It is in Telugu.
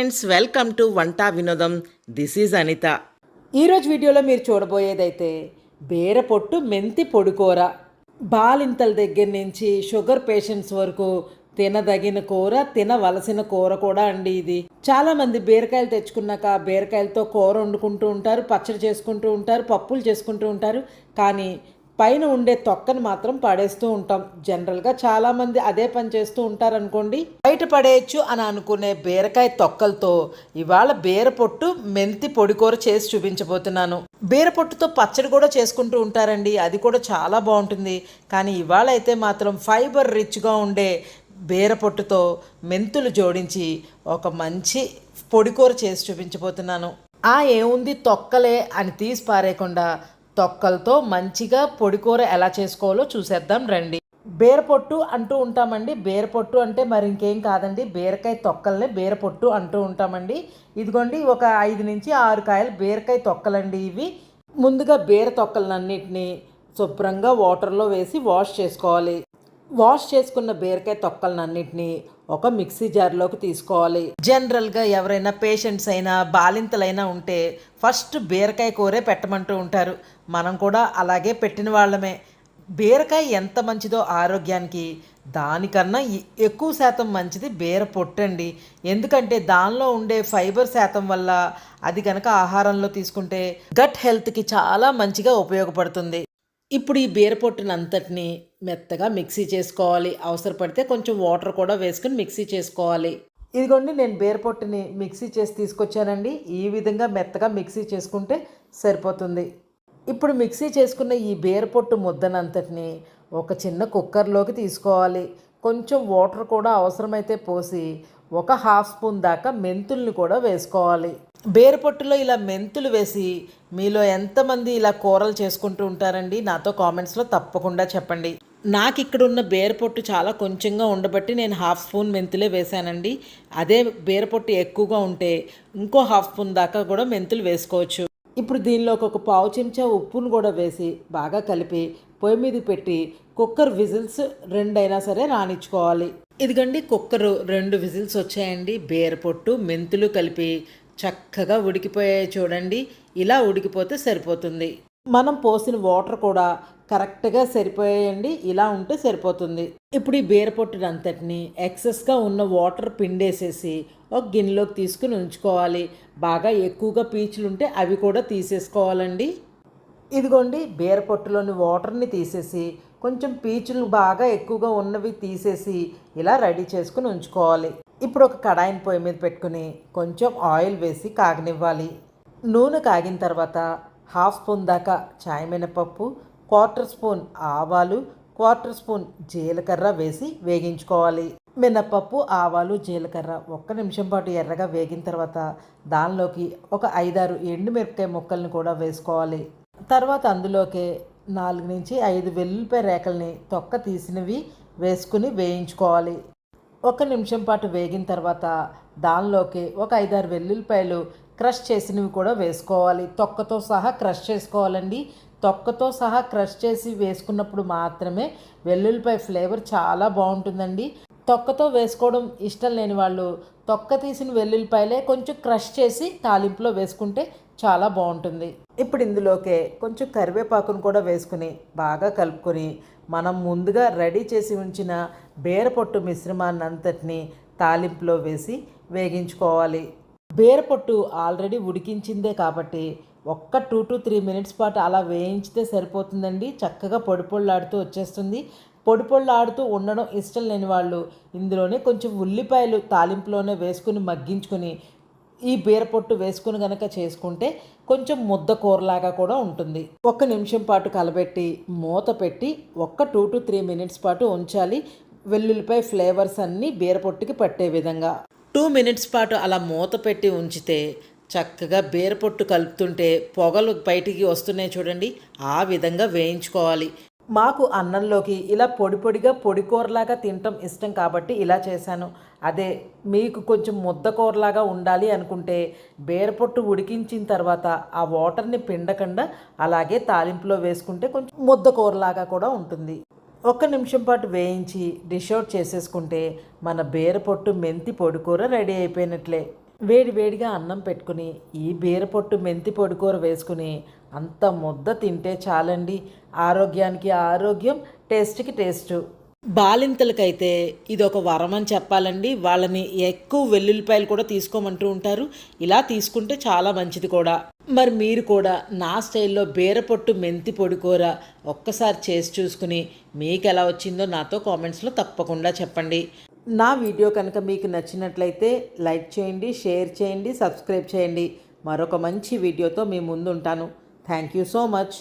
Friends, welcome to Vanta Vinodam. This is Anitha. ఈరోజు వీడియోలో మీరు చూడబోయేదైతే బీరపొట్టు మెంతి పొడికూర. బాలింతల దగ్గర నుంచి షుగర్ పేషెంట్స్ వరకు తినదగిన కూర, తినవలసిన కూర కూడా అండి ఇది. చాలామంది బీరకాయలు తెచ్చుకున్నాక బీరకాయలతో కూర వండుకుంటూ ఉంటారు, పచ్చడి చేసుకుంటూ ఉంటారు, పప్పులు చేసుకుంటూ ఉంటారు. కానీ పైన ఉండే తొక్కను మాత్రం పడేస్తూ ఉంటాం. జనరల్గా చాలామంది అదే పని చేస్తూ ఉంటారనుకోండి. బయట పడేయచ్చు అని అనుకునే బీరకాయ తొక్కలతో ఇవాళ బీరపొట్టు మెంతి పొడికూర చేసి చూపించబోతున్నాను. బీరపొట్టుతో పచ్చడి కూడా చేసుకుంటూ ఉంటారండి, అది కూడా చాలా బాగుంటుంది. కానీ ఇవాళ అయితే మాత్రం ఫైబర్ రిచ్గా ఉండే బీరపొట్టుతో మెంతులు జోడించి ఒక మంచి పొడికూర చేసి చూపించబోతున్నాను. ఏముంది తొక్కలే అని తీసి పారేయకుండా తొక్కలతో మంచిగా పొడికూర ఎలా చేసుకోవాలో చూసేద్దాం రండి. బీరపొట్టు అంటూ ఉంటామండి. బీరపొట్టు అంటే మరి ఇంకేం కాదండి, బీరకాయ తొక్కల్నే బీరపొట్టు అంటూ ఉంటామండి. ఇదిగోండి ఒక 5 నుంచి 6 కాయలు బీరకాయ తొక్కలండి ఇవి. ముందుగా బీర తొక్కలన్నిటినీ శుభ్రంగా వాటర్లో వేసి వాష్ చేసుకోవాలి. వాష్ చేసుకున్న బీరకాయ తొక్కలన్నింటినీ ఒక మిక్సీ జార్లోకి తీసుకోవాలి. జనరల్గా ఎవరైనా పేషెంట్స్ అయినా బాలింతలైనా ఉంటే ఫస్ట్ బీరకాయ కూరే పెట్టమంటూ ఉంటారు. మనం కూడా అలాగే పెట్టిన వాళ్ళమే. బీరకాయ ఎంత మంచిదో ఆరోగ్యానికి దానికన్నా ఎక్కువ శాతం మంచిది బీర పొట్టండి. ఎందుకంటే దానిలో ఉండే ఫైబర్ శాతం వల్ల అది కనుక ఆహారంలో తీసుకుంటే గట్ హెల్త్కి చాలా మంచిగా ఉపయోగపడుతుంది. ఇప్పుడు ఈ బీరపొట్టును అంతటిని మెత్తగా మిక్సీ చేసుకోవాలి. అవసరపడితే కొంచెం వాటర్ కూడా వేసుకుని మిక్సీ చేసుకోవాలి. ఇదిగోండి నేను బీరపొట్టుని మిక్సీ చేసి తీసుకొచ్చానండి. ఈ విధంగా మెత్తగా మిక్సీ చేసుకుంటే సరిపోతుంది. ఇప్పుడు మిక్సీ చేసుకున్న ఈ బీరపొట్టు ముద్దనంతటిని ఒక చిన్న కుక్కర్లోకి తీసుకోవాలి. కొంచెం వాటర్ కూడా అవసరమైతే పోసి ఒక 1/2 స్పూన్ దాకా మెంతుల్ని కూడా వేసుకోవాలి. బీరపొట్టులో ఇలా మెంతులు వేసి మీలో ఎంతమంది ఇలా కూరలు చేసుకుంటూ ఉంటారండి? నాతో కామెంట్స్లో తప్పకుండా చెప్పండి. నాకు ఇక్కడ ఉన్న బీరపొట్టు చాలా కొంచెంగా ఉండబట్టి నేను 1/2 స్పూన్ మెంతులే వేసానండి. అదే బీరపొట్టు ఎక్కువగా ఉంటే ఇంకో 1/2 స్పూన్ దాకా కూడా మెంతులు వేసుకోవచ్చు. ఇప్పుడు దీనిలోకి ఒక 1/2 చెంచా ఉప్పును కూడా వేసి బాగా కలిపి పొయ్యి మీద పెట్టి కుక్కర్ విజిల్స్ 2 అయినా సరే రానిచ్చుకోవాలి. ఇదిగండి కుక్కరు 2 విజిల్స్ వచ్చాయండి. బీరపొట్టు మెంతులు కలిపి చక్కగా ఉడికిపోయాయి చూడండి. ఇలా ఉడికిపోతే సరిపోతుంది. మనం పోసిన వాటర్ కూడా కరెక్ట్గా సరిపోయాయండి. ఇలా ఉంటే సరిపోతుంది. ఇప్పుడు ఈ బీరపొట్టుని అంతటిని ఎక్సెస్గా ఉన్న వాటర్ పిండేసేసి ఒక గిన్నెలోకి తీసుకుని ఉంచుకోవాలి. బాగా ఎక్కువగా పీచులుంటే అవి కూడా తీసేసుకోవాలండి. ఇదిగోండి బీరపొట్టులోని వాటర్ని తీసేసి కొంచెం పీచులు బాగా ఎక్కువగా ఉన్నవి తీసేసి ఇలా రెడీ చేసుకుని ఉంచుకోవాలి. ఇప్పుడు ఒక కడాయిని పొయ్యి మీద పెట్టుకుని కొంచెం ఆయిల్ వేసి కాగనివ్వాలి. నూనె కాగిన తర్వాత 1/2 స్పూన్ దాకా చాయ్ మినపప్పు, 1/4 స్పూన్ ఆవాలు, 1/4 స్పూన్ జీలకర్ర వేసి వేగించుకోవాలి. మినపప్పు, ఆవాలు, జీలకర్ర 1 నిమిషం పాటు ఎర్రగా వేగిన తర్వాత దానిలోకి ఒక 5-6 ఎండుమిరపకాయ ముక్కల్ని కూడా వేసుకోవాలి. తర్వాత అందులోకి 4 నుంచి 5 వెల్లుల్లిపాయ రేకల్ని తొక్క తీసినవి వేసుకుని వేయించుకోవాలి. 1 నిమిషం పాటు వేగిన తర్వాత దానిలోకి ఒక 5-6 వెల్లుల్లిపాయలు క్రష్ చేసినవి కూడా వేసుకోవాలి. తొక్కతో సహా క్రష్ చేసుకోవాలండి. తొక్కతో సహా క్రష్ చేసి వేసుకున్నప్పుడు మాత్రమే వెల్లుల్లిపాయ ఫ్లేవర్ చాలా బాగుంటుందండి. తొక్కతో వేసుకోవడం ఇష్టం లేని వాళ్ళు తొక్క తీసిన వెల్లుల్లిపాయలే కొంచెం క్రష్ చేసి తాలింపులో వేసుకుంటే చాలా బాగుంటుంది. ఇప్పుడు ఇందులోకే కొంచెం కరివేపాకును కూడా వేసుకుని బాగా కలుపుకొని మనం ముందుగా రెడీ చేసి ఉంచిన బీరపొట్టు మిశ్రమాన్ని అంతటిని తాలింపులో వేసి వేగించుకోవాలి. బీరపొట్టు ఆల్రెడీ ఉడికించిందే కాబట్టి ఒక్క 2 to 3 మినిట్స్ పాటు అలా వేయించితే సరిపోతుందండి. చక్కగా పొడి పొళ్ళాడుతూ వచ్చేస్తుంది. పొడి పొళ్ళాడుతూ ఉండడం ఇష్టం లేని వాళ్ళు ఇందులోనే కొంచెం ఉల్లిపాయలు తాలింపులోనే వేసుకుని మగ్గించుకొని ఈ బీరపొట్టు వేసుకుని కనుక చేసుకుంటే కొంచెం ముద్ద కూరలాగా కూడా ఉంటుంది. 1 నిమిషం పాటు కలబెట్టి మూత పెట్టి 2 to 3 మినిట్స్ పాటు ఉంచాలి. వెల్లుల్లిపాయ ఫ్లేవర్స్ అన్నీ బీరపొట్టుకి పట్టే విధంగా 2 మినిట్స్ పాటు అలా మూత పెట్టి ఉంచితే చక్కగా బీరపొట్టు కలుపుతుంటే పొగలు బయటికి వస్తున్నాయి చూడండి. ఆ విధంగా వేయించుకోవాలి. మాకు అన్నంలోకి ఇలా పొడి పొడిగా పొడి కూరలాగా తినటం ఇష్టం కాబట్టి ఇలా చేశాను. అదే మీకు కొంచెం ముద్ద కూరలాగా ఉండాలి అనుకుంటే బీరపొట్టు ఉడికించిన తర్వాత ఆ వాటర్ని పిండకుండా అలాగే తాలింపులో వేసుకుంటే కొంచెం ముద్ద కూరలాగా కూడా ఉంటుంది. 1 నిమిషం పాటు వేయించి డిష్ అవుట్ చేసేసుకుంటే మన బీరపొట్టు మెంతి పొడి కూర రెడీ అయిపోయినట్లే. వేడి వేడిగా అన్నం పెట్టుకుని ఈ బీరపొట్టు మెంతి పొడి కూర వేసుకుని అంత ముద్ద తింటే చాలండి. ఆరోగ్యానికి ఆరోగ్యం, టేస్ట్కి టేస్టు. బాలింతలకైతే ఇది ఒక వరం అని చెప్పాలండి. వాళ్ళని ఎక్కువ వెల్లుల్లిపాయలు కూడా తీసుకోమంటూ ఉంటారు. ఇలా తీసుకుంటే చాలా మంచిది కూడా. మరి మీరు కూడా నా స్టైల్లో బీరపొట్టు మెంతి పొడి కూర ఒక్కసారి చేసి చూసుకుని మీకు ఎలా వచ్చిందో నాతో కామెంట్స్లో తప్పకుండా చెప్పండి. నా వీడియో కనుక మీకు నచ్చినట్లయితే లైక్ చేయండి, షేర్ చేయండి, సబ్స్క్రైబ్ చేయండి. మరొక మంచి వీడియోతో మీ ముందు ఉంటాను. Thank you so much.